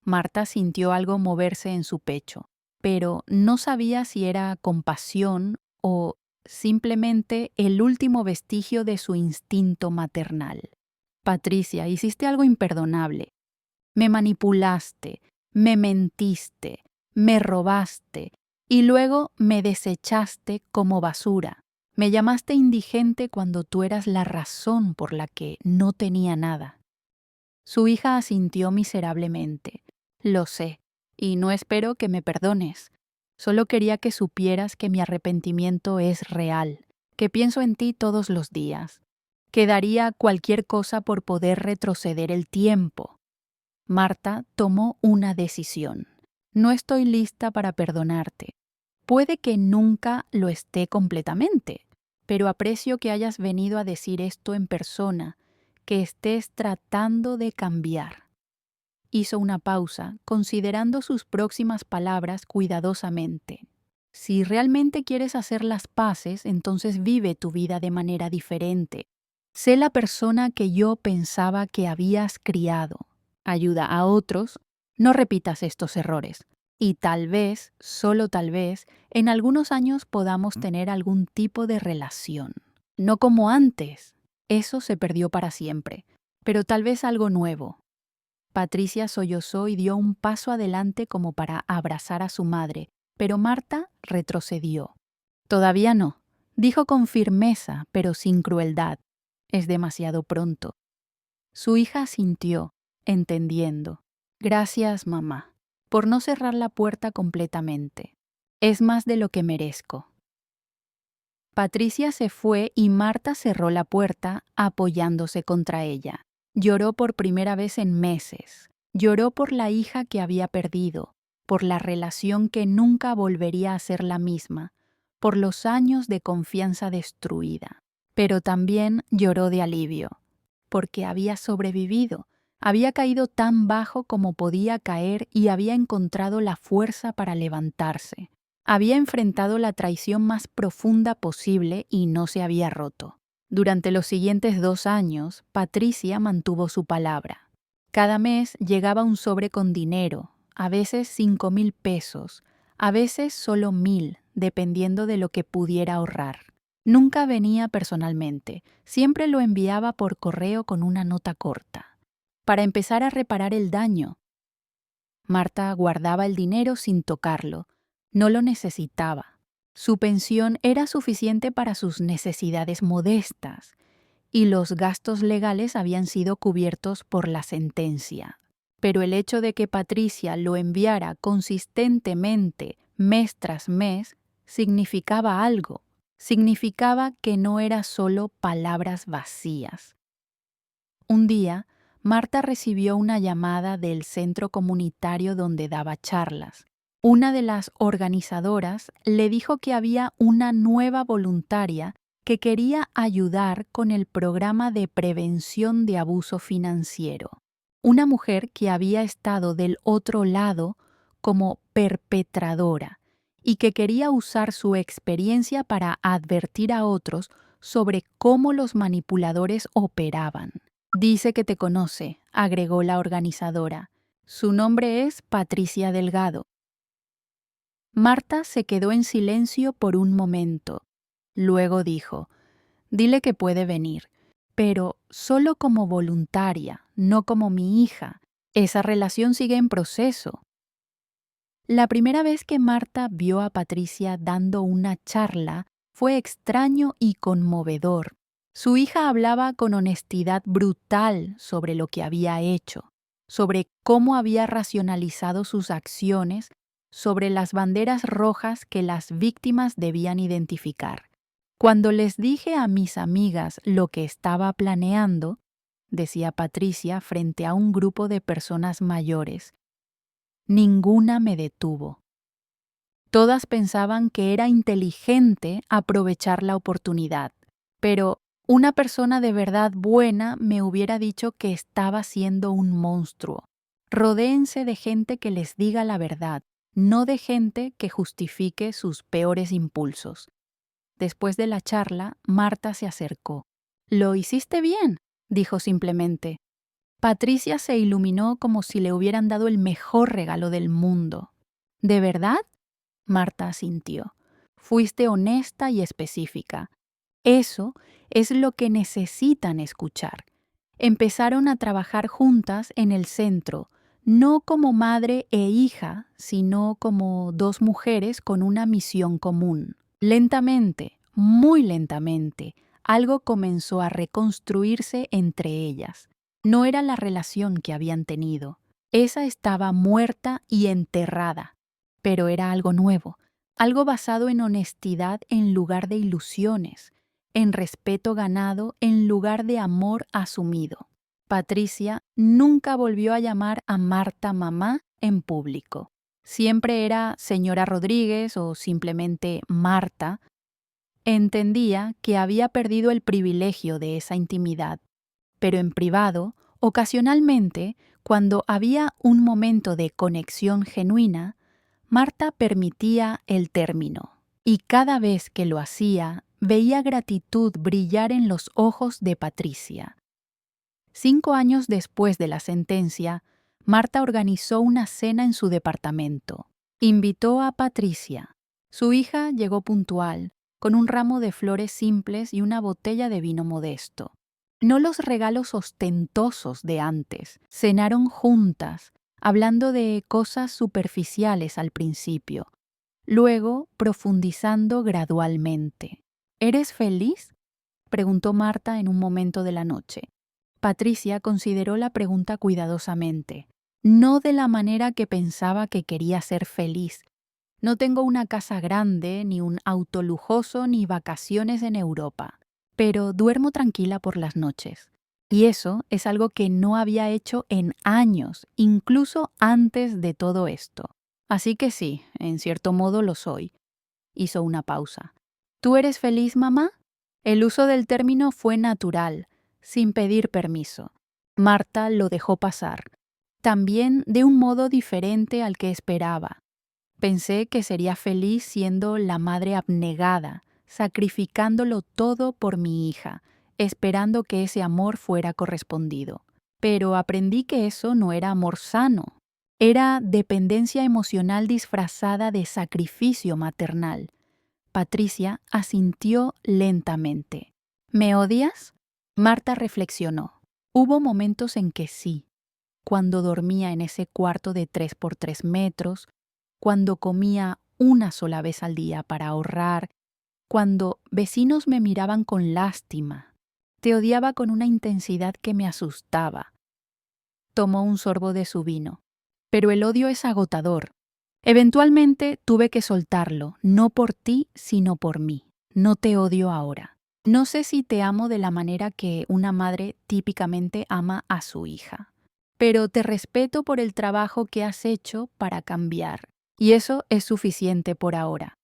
Marta sintió algo moverse en su pecho, pero no sabía si era compasión o simplemente el último vestigio de su instinto maternal. «Patricia, hiciste algo imperdonable. Me manipulaste, me mentiste, me robaste y luego me desechaste como basura. Me llamaste indigente cuando tú eras la razón por la que no tenía nada». Su hija asintió miserablemente. «Lo sé, y no espero que me perdones. Solo quería que supieras que mi arrepentimiento es real, que pienso en ti todos los días, que daría cualquier cosa por poder retroceder el tiempo». Marta tomó una decisión. «No estoy lista para perdonarte. Puede que nunca lo esté completamente, pero aprecio que hayas venido a decir esto en persona, que estés tratando de cambiar». Hizo una pausa, considerando sus próximas palabras cuidadosamente. «Si realmente quieres hacer las paces, entonces vive tu vida de manera diferente. Sé la persona que yo pensaba que habías criado. Ayuda a otros, no repitas estos errores. Y tal vez, solo tal vez, en algunos años podamos tener algún tipo de relación. No como antes. Eso se perdió para siempre. Pero tal vez algo nuevo». Patricia sollozó y dio un paso adelante como para abrazar a su madre, pero Marta retrocedió. «Todavía no», dijo con firmeza, pero sin crueldad. «Es demasiado pronto». Su hija asintió, entendiendo. «Gracias, mamá, por no cerrar la puerta completamente. Es más de lo que merezco». Patricia se fue y Marta cerró la puerta, apoyándose contra ella. Lloró por primera vez en meses. Lloró por la hija que había perdido, por la relación que nunca volvería a ser la misma, por los años de confianza destruida. Pero también lloró de alivio, porque había sobrevivido, había caído tan bajo como podía caer y había encontrado la fuerza para levantarse. Había enfrentado la traición más profunda posible y no se había roto. Durante los siguientes 2 años, Patricia mantuvo su palabra. Cada mes llegaba un sobre con dinero, a veces 5,000 pesos, a veces solo 1,000, dependiendo de lo que pudiera ahorrar. Nunca venía personalmente, siempre lo enviaba por correo con una nota corta. Para empezar a reparar el daño, Marta guardaba el dinero sin tocarlo. No lo necesitaba. Su pensión era suficiente para sus necesidades modestas y los gastos legales habían sido cubiertos por la sentencia. Pero el hecho de que Patricia lo enviara consistentemente, mes tras mes, significaba algo. Significaba que no era solo palabras vacías. Un día, Marta recibió una llamada del centro comunitario donde daba charlas. Una de las organizadoras le dijo que había una nueva voluntaria que quería ayudar con el programa de prevención de abuso financiero. Una mujer que había estado del otro lado como perpetradora y que quería usar su experiencia para advertir a otros sobre cómo los manipuladores operaban. Dice que te conoce, agregó la organizadora. Su nombre es Patricia Delgado. Marta se quedó en silencio por un momento. Luego dijo, dile que puede venir, pero solo como voluntaria, no como mi hija. Esa relación sigue en proceso. La primera vez que Marta vio a Patricia dando una charla fue extraño y conmovedor. Su hija hablaba con honestidad brutal sobre lo que había hecho, sobre cómo había racionalizado sus acciones, sobre las banderas rojas que las víctimas debían identificar. Cuando les dije a mis amigas lo que estaba planeando, decía Patricia frente a un grupo de personas mayores, ninguna me detuvo. Todas pensaban que era inteligente aprovechar la oportunidad, pero una persona de verdad buena me hubiera dicho que estaba siendo un monstruo. Rodéense de gente que les diga la verdad, no de gente que justifique sus peores impulsos. Después de la charla, Marta se acercó. «Lo hiciste bien», dijo simplemente. Patricia se iluminó como si le hubieran dado el mejor regalo del mundo. «¿De verdad?», Marta asintió. «Fuiste honesta y específica. Eso es lo que necesitan escuchar». Empezaron a trabajar juntas en el centro, no como madre e hija, sino como dos mujeres con una misión común. Lentamente, muy lentamente, algo comenzó a reconstruirse entre ellas. No era la relación que habían tenido. Esa estaba muerta y enterrada. Pero era algo nuevo, algo basado en honestidad en lugar de ilusiones, en respeto ganado en lugar de amor asumido. Patricia nunca volvió a llamar a Marta mamá en público. Siempre era señora Rodríguez o simplemente Marta. Entendía que había perdido el privilegio de esa intimidad, pero en privado, ocasionalmente, cuando había un momento de conexión genuina, Marta permitía el término, y cada vez que lo hacía, veía gratitud brillar en los ojos de Patricia. 5 años después de la sentencia, Marta organizó una cena en su departamento. Invitó a Patricia. Su hija llegó puntual, con un ramo de flores simples y una botella de vino modesto. No los regalos ostentosos de antes. Cenaron juntas, hablando de cosas superficiales al principio, luego profundizando gradualmente. ¿Eres feliz?, preguntó Marta en un momento de la noche. Patricia consideró la pregunta cuidadosamente. No de la manera que pensaba que quería ser feliz. No tengo una casa grande, ni un auto lujoso, ni vacaciones en Europa, pero duermo tranquila por las noches. Y eso es algo que no había hecho en años, incluso antes de todo esto. Así que sí, en cierto modo lo soy. Hizo una pausa. ¿Tú eres feliz, mamá? El uso del término fue natural, sin pedir permiso. Marta lo dejó pasar, también de un modo diferente al que esperaba. Pensé que sería feliz siendo la madre abnegada, sacrificándolo todo por mi hija, esperando que ese amor fuera correspondido. Pero aprendí que eso no era amor sano. Era dependencia emocional disfrazada de sacrificio maternal. Patricia asintió lentamente. ¿Me odias? Marta reflexionó. Hubo momentos en que sí. Cuando dormía en ese cuarto de 3 por 3 metros, cuando comía una sola vez al día para ahorrar, cuando vecinos me miraban con lástima. Te odiaba con una intensidad que me asustaba. Tomó un sorbo de su vino. Pero el odio es agotador. Eventualmente tuve que soltarlo, no por ti, sino por mí. No te odio ahora. No sé si te amo de la manera que una madre típicamente ama a su hija, pero te respeto por el trabajo que has hecho para cambiar, y eso es suficiente por ahora.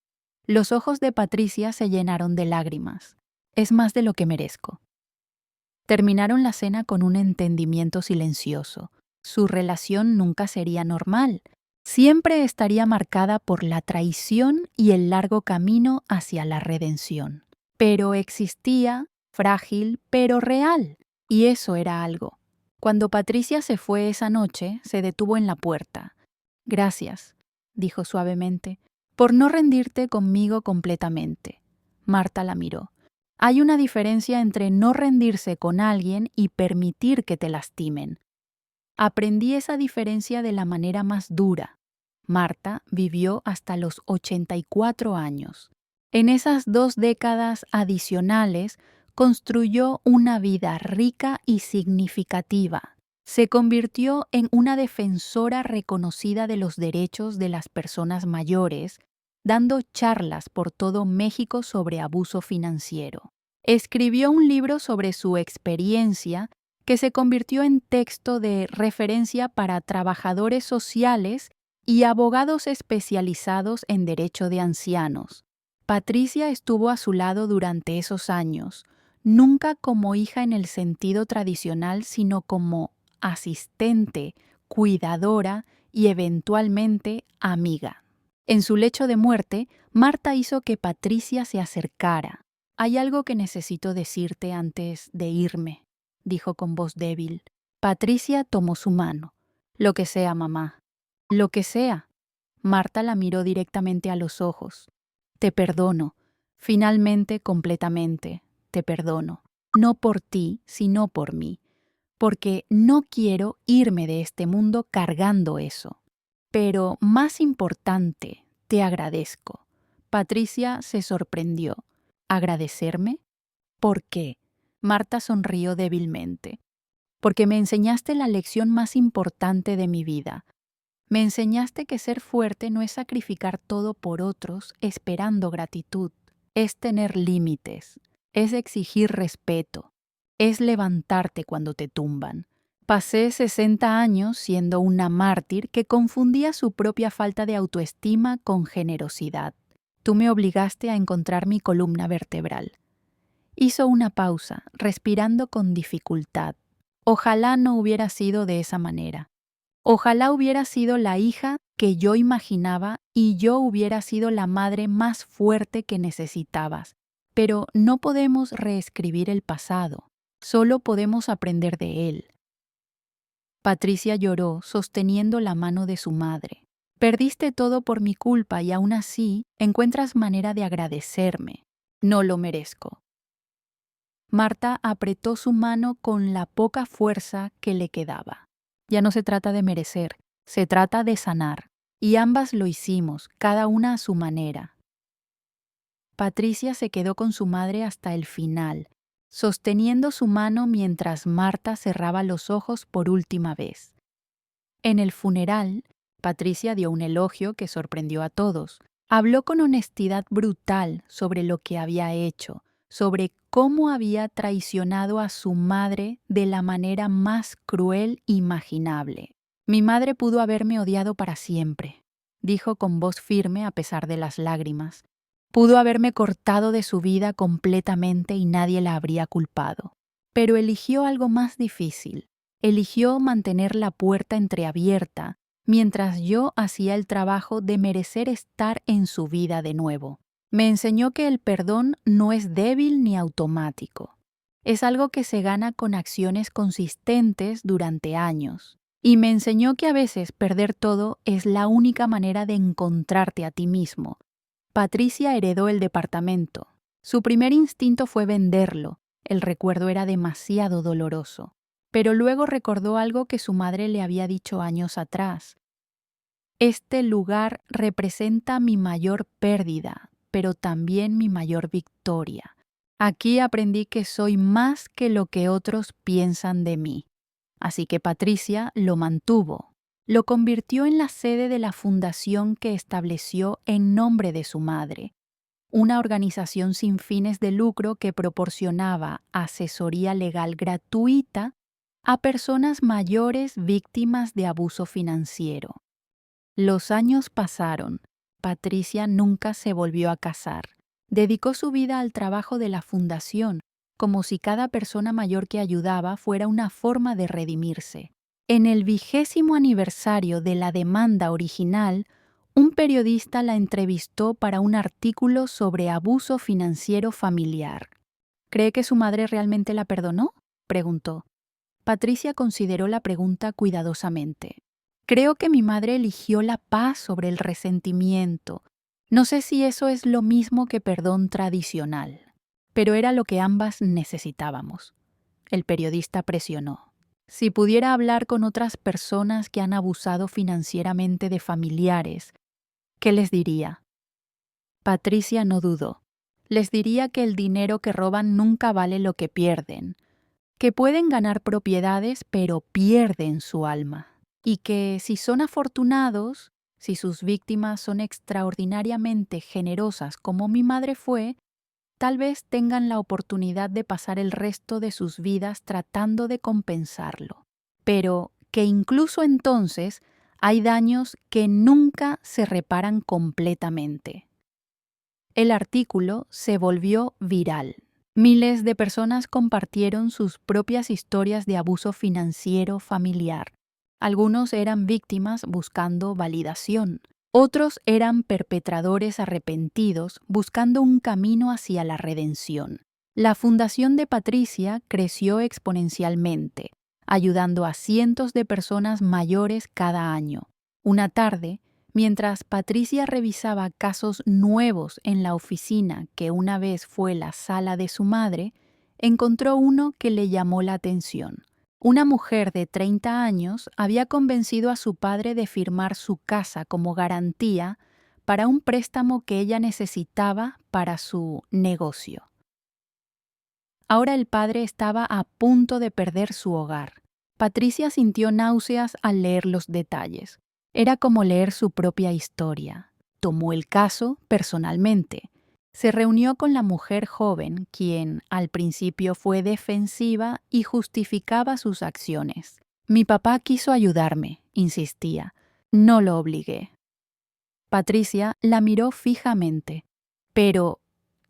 Los ojos de Patricia se llenaron de lágrimas. Es más de lo que merezco. Terminaron la cena con un entendimiento silencioso. Su relación nunca sería normal. Siempre estaría marcada por la traición y el largo camino hacia la redención. Pero existía, frágil, pero real. Y eso era algo. Cuando Patricia se fue esa noche, se detuvo en la puerta. Gracias, dijo suavemente, por no rendirte conmigo completamente. Marta la miró. Hay una diferencia entre no rendirse con alguien y permitir que te lastimen. Aprendí esa diferencia de la manera más dura. Marta vivió hasta los 84 años. En esas 2 décadas adicionales, construyó una vida rica y significativa. Se convirtió en una defensora reconocida de los derechos de las personas mayores, dando charlas por todo México sobre abuso financiero. Escribió un libro sobre su experiencia que se convirtió en texto de referencia para trabajadores sociales y abogados especializados en derecho de ancianos. Patricia estuvo a su lado durante esos años, nunca como hija en el sentido tradicional, sino como asistente, cuidadora y eventualmente amiga. En su lecho de muerte, Marta hizo que Patricia se acercara. Hay algo que necesito decirte antes de irme, dijo con voz débil. Patricia tomó su mano. Lo que sea, mamá. Lo que sea. Marta la miró directamente a los ojos. Te perdono. Finalmente, completamente, te perdono. No por ti, sino por mí. Porque no quiero irme de este mundo cargando eso. Pero más importante, te agradezco. Patricia se sorprendió. ¿Agradecerme? ¿Por qué? Marta sonrió débilmente. Porque me enseñaste la lección más importante de mi vida. Me enseñaste que ser fuerte no es sacrificar todo por otros esperando gratitud. Es tener límites. Es exigir respeto. Es levantarte cuando te tumban. Pasé 60 años siendo una mártir que confundía su propia falta de autoestima con generosidad. Tú me obligaste a encontrar mi columna vertebral. Hizo una pausa, respirando con dificultad. Ojalá no hubiera sido de esa manera. Ojalá hubiera sido la hija que yo imaginaba y yo hubiera sido la madre más fuerte que necesitabas. Pero no podemos reescribir el pasado, solo podemos aprender de él. Patricia lloró, sosteniendo la mano de su madre. Perdiste todo por mi culpa y aún así encuentras manera de agradecerme. No lo merezco. Marta apretó su mano con la poca fuerza que le quedaba. Ya no se trata de merecer, se trata de sanar. Y ambas lo hicimos, cada una a su manera. Patricia se quedó con su madre hasta el final, sosteniendo su mano mientras Marta cerraba los ojos por última vez. En el funeral, Patricia dio un elogio que sorprendió a todos. Habló con honestidad brutal sobre lo que había hecho, sobre cómo había traicionado a su madre de la manera más cruel imaginable. Mi madre pudo haberme odiado para siempre, dijo con voz firme a pesar de las lágrimas. Pudo haberme cortado de su vida completamente y nadie la habría culpado. Pero eligió algo más difícil. Eligió mantener la puerta entreabierta mientras yo hacía el trabajo de merecer estar en su vida de nuevo. Me enseñó que el perdón no es débil ni automático. Es algo que se gana con acciones consistentes durante años. Y me enseñó que a veces perder todo es la única manera de encontrarte a ti mismo. Patricia heredó el departamento. Su primer instinto fue venderlo. El recuerdo era demasiado doloroso. Pero luego recordó algo que su madre le había dicho años atrás. Este lugar representa mi mayor pérdida, pero también mi mayor victoria. Aquí aprendí que soy más que lo que otros piensan de mí. Así que Patricia lo mantuvo. Lo convirtió en la sede de la fundación que estableció en nombre de su madre, una organización sin fines de lucro que proporcionaba asesoría legal gratuita a personas mayores víctimas de abuso financiero. Los años pasaron. Patricia nunca se volvió a casar. Dedicó su vida al trabajo de la fundación, como si cada persona mayor que ayudaba fuera una forma de redimirse. En el 20º aniversario de la demanda original, un periodista la entrevistó para un artículo sobre abuso financiero familiar. ¿Cree que su madre realmente la perdonó?, preguntó. Patricia consideró la pregunta cuidadosamente. Creo que mi madre eligió la paz sobre el resentimiento. No sé si eso es lo mismo que perdón tradicional, pero era lo que ambas necesitábamos. El periodista presionó. Si pudiera hablar con otras personas que han abusado financieramente de familiares, ¿qué les diría? Patricia no dudó. Les diría que el dinero que roban nunca vale lo que pierden, que pueden ganar propiedades pero pierden su alma, y que si son afortunados, si sus víctimas son extraordinariamente generosas como mi madre fue, tal vez tengan la oportunidad de pasar el resto de sus vidas tratando de compensarlo, pero que incluso entonces hay daños que nunca se reparan completamente. El artículo se volvió viral. Miles de personas compartieron sus propias historias de abuso financiero familiar. Algunos eran víctimas buscando validación. Otros eran perpetradores arrepentidos buscando un camino hacia la redención. La fundación de Patricia creció exponencialmente, ayudando a cientos de personas mayores cada año. Una tarde, mientras Patricia revisaba casos nuevos en la oficina que una vez fue la sala de su madre, encontró uno que le llamó la atención. Una mujer de 30 años había convencido a su padre de firmar su casa como garantía para un préstamo que ella necesitaba para su negocio. Ahora el padre estaba a punto de perder su hogar. Patricia sintió náuseas al leer los detalles. Era como leer su propia historia. Tomó el caso personalmente. Se reunió con la mujer joven, quien al principio fue defensiva y justificaba sus acciones. Mi papá quiso ayudarme, insistía. No lo obligué. Patricia la miró fijamente. Pero,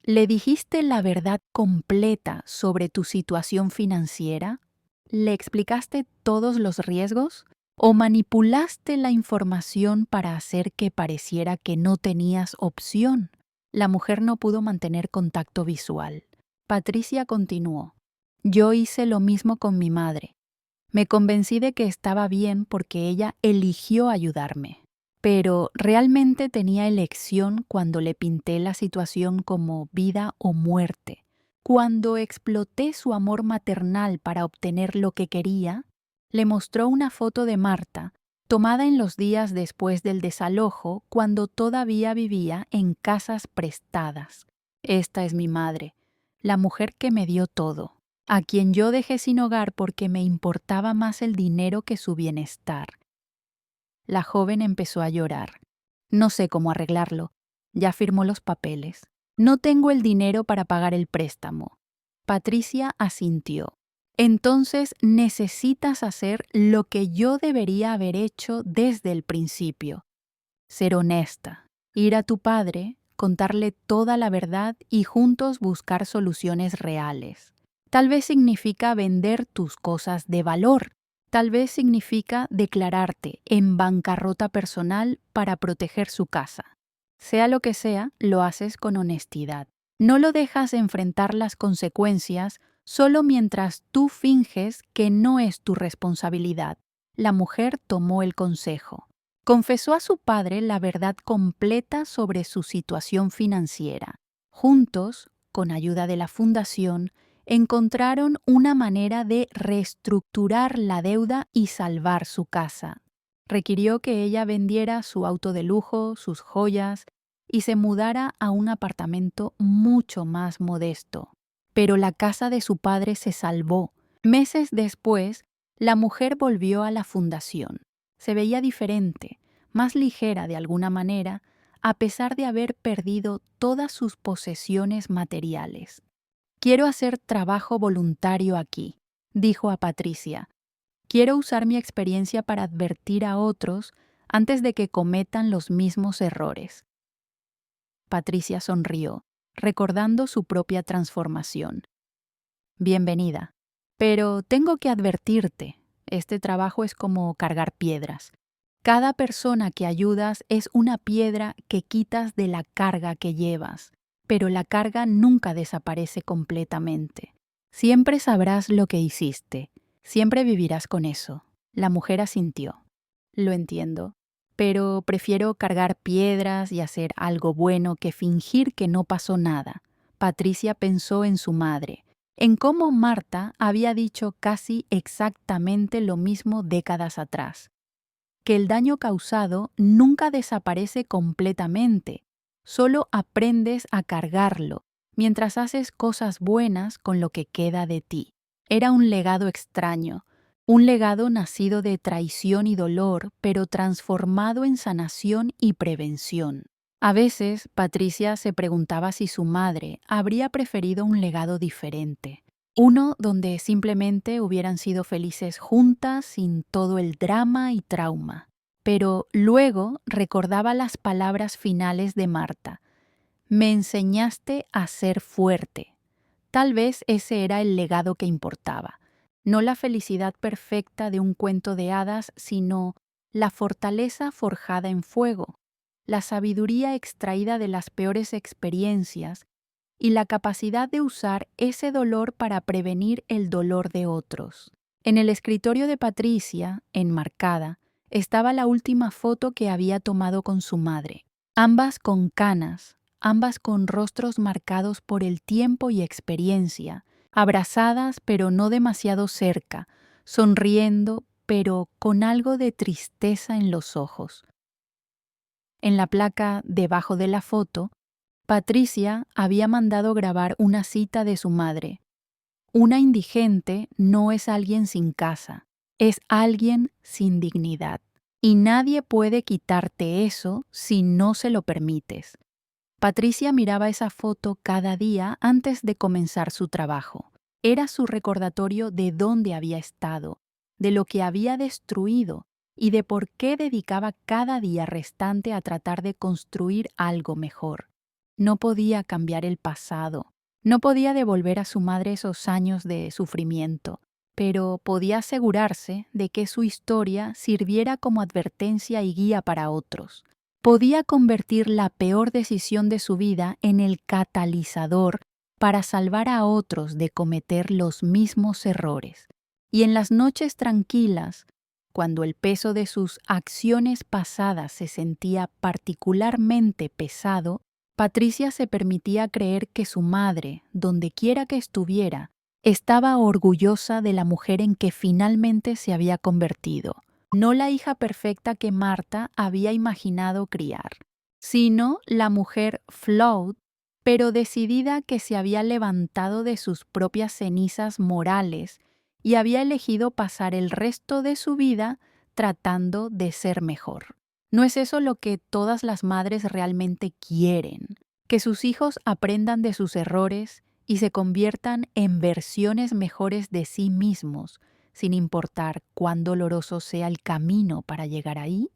¿le dijiste la verdad completa sobre tu situación financiera? ¿Le explicaste todos los riesgos? ¿O manipulaste la información para hacer que pareciera que no tenías opción? La mujer no pudo mantener contacto visual. Patricia continuó. Yo hice lo mismo con mi madre. Me convencí de que estaba bien porque ella eligió ayudarme. Pero realmente tenía elección cuando le pinté la situación como vida o muerte. Cuando exploté su amor maternal para obtener lo que quería, le mostró una foto de Marta, tomada en los días después del desalojo, cuando todavía vivía en casas prestadas. Esta es mi madre, la mujer que me dio todo, a quien yo dejé sin hogar porque me importaba más el dinero que su bienestar. La joven empezó a llorar. No sé cómo arreglarlo. Ya firmó los papeles. No tengo el dinero para pagar el préstamo. Patricia asintió. Entonces necesitas hacer lo que yo debería haber hecho desde el principio. Ser honesta. Ir a tu padre, contarle toda la verdad y juntos buscar soluciones reales. Tal vez significa vender tus cosas de valor. Tal vez significa declararte en bancarrota personal para proteger su casa. Sea lo que sea, lo haces con honestidad. No lo dejas enfrentar las consecuencias solo mientras tú finges que no es tu responsabilidad. La mujer tomó el consejo. Confesó a su padre la verdad completa sobre su situación financiera. Juntos, con ayuda de la fundación, encontraron una manera de reestructurar la deuda y salvar su casa. Requirió que ella vendiera su auto de lujo, sus joyas, y se mudara a un apartamento mucho más modesto. Pero la casa de su padre se salvó. Meses después, la mujer volvió a la fundación. Se veía diferente, más ligera de alguna manera, a pesar de haber perdido todas sus posesiones materiales. «Quiero hacer trabajo voluntario aquí», dijo a Patricia. «Quiero usar mi experiencia para advertir a otros antes de que cometan los mismos errores». Patricia sonrió, recordando su propia transformación. «Bienvenida. Pero tengo que advertirte, este trabajo es como cargar piedras. Cada persona que ayudas es una piedra que quitas de la carga que llevas, pero la carga nunca desaparece completamente. Siempre sabrás lo que hiciste, siempre vivirás con eso». La mujer asintió. «Lo entiendo, pero prefiero cargar piedras y hacer algo bueno que fingir que no pasó nada». Patricia pensó en su madre, en cómo Marta había dicho casi exactamente lo mismo décadas atrás, que el daño causado nunca desaparece completamente, solo aprendes a cargarlo mientras haces cosas buenas con lo que queda de ti. Era un legado extraño, un legado nacido de traición y dolor, pero transformado en sanación y prevención. A veces, Patricia se preguntaba si su madre habría preferido un legado diferente, uno donde simplemente hubieran sido felices juntas sin todo el drama y trauma. Pero luego recordaba las palabras finales de Marta. «Me enseñaste a ser fuerte». Tal vez ese era el legado que importaba, no la felicidad perfecta de un cuento de hadas, sino la fortaleza forjada en fuego, la sabiduría extraída de las peores experiencias y la capacidad de usar ese dolor para prevenir el dolor de otros. En el escritorio de Patricia, enmarcada, estaba la última foto que había tomado con su madre. Ambas con canas, ambas con rostros marcados por el tiempo y experiencia, abrazadas pero no demasiado cerca, sonriendo pero con algo de tristeza en los ojos. En la placa debajo de la foto, Patricia había mandado grabar una cita de su madre. «Una indigente no es alguien sin casa, es alguien sin dignidad. Y nadie puede quitarte eso si no se lo permites». Patricia miraba esa foto cada día antes de comenzar su trabajo. Era su recordatorio de dónde había estado, de lo que había destruido y de por qué dedicaba cada día restante a tratar de construir algo mejor. No podía cambiar el pasado, no podía devolver a su madre esos años de sufrimiento, pero podía asegurarse de que su historia sirviera como advertencia y guía para otros. Podía convertir la peor decisión de su vida en el catalizador para salvar a otros de cometer los mismos errores. Y en las noches tranquilas, cuando el peso de sus acciones pasadas se sentía particularmente pesado, Patricia se permitía creer que su madre, donde quiera que estuviera, estaba orgullosa de la mujer en que finalmente se había convertido. No la hija perfecta que Marta había imaginado criar, sino la mujer flawed, pero decidida, que se había levantado de sus propias cenizas morales y había elegido pasar el resto de su vida tratando de ser mejor. ¿No es eso lo que todas las madres realmente quieren? Que sus hijos aprendan de sus errores y se conviertan en versiones mejores de sí mismos, sin importar cuán doloroso sea el camino para llegar ahí.